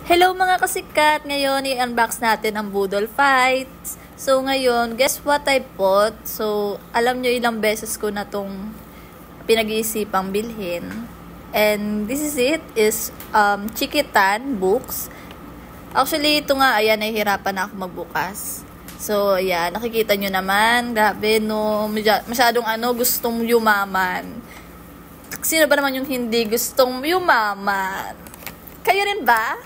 Hello mga kasikat! Ngayon i-unbox natin ang Boodle Fights. So ngayon, guess what I bought? So alam nyo ilang beses ko na tong pinag-iisipang bilhin. And this is it, is Chikitan books. Actually ito nga, ayan, nahihirapan na ako magbukas. So ayan, nakikita nyo naman, grabe no, masyadong gustong yumaman. Sino ba naman yung hindi gustong yumaman? Kayo rin ba?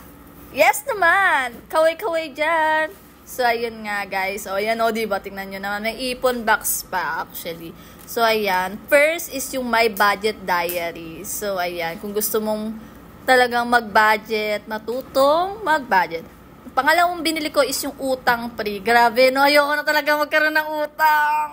Yes naman! Kaway-kaway dyan! So, ayun nga guys. So, ayan o, diba? Tingnan nyo naman. May ipon box pa actually. So, ayan. First is yung My Budget Diary. So, ayan. Kung gusto mong talagang mag-budget, matutong mag-budget. Pangalawang binili ko is yung utang free. Grabe, no? Ayoko na talaga magkaroon ng utang.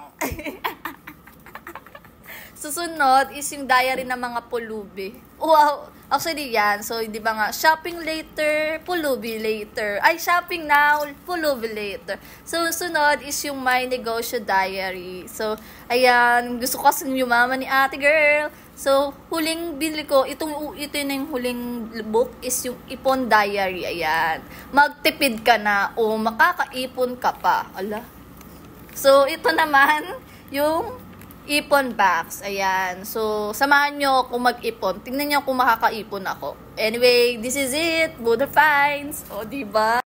Susunod is yung diary ng mga pulubi. Wow! Actually yan. So, di ba nga, shopping later, pulubi later. Ay, shopping now, pulubi later. So, sunod is yung My Negosyo Diary. So, ayan, gusto ko kasi yumaman ni ate girl. So, huling binili ko, ito na yung huling book is yung Ipon Diary. Ayan. Magtipid ka na o makakaipon ka pa. Ala. So, ito naman, yung ipon box. Ayan. So, samahan nyo kung mag-ipon. Tingnan nyo kung makakaipon ako. Anyway, this is it. Boodle Finds. O, diba?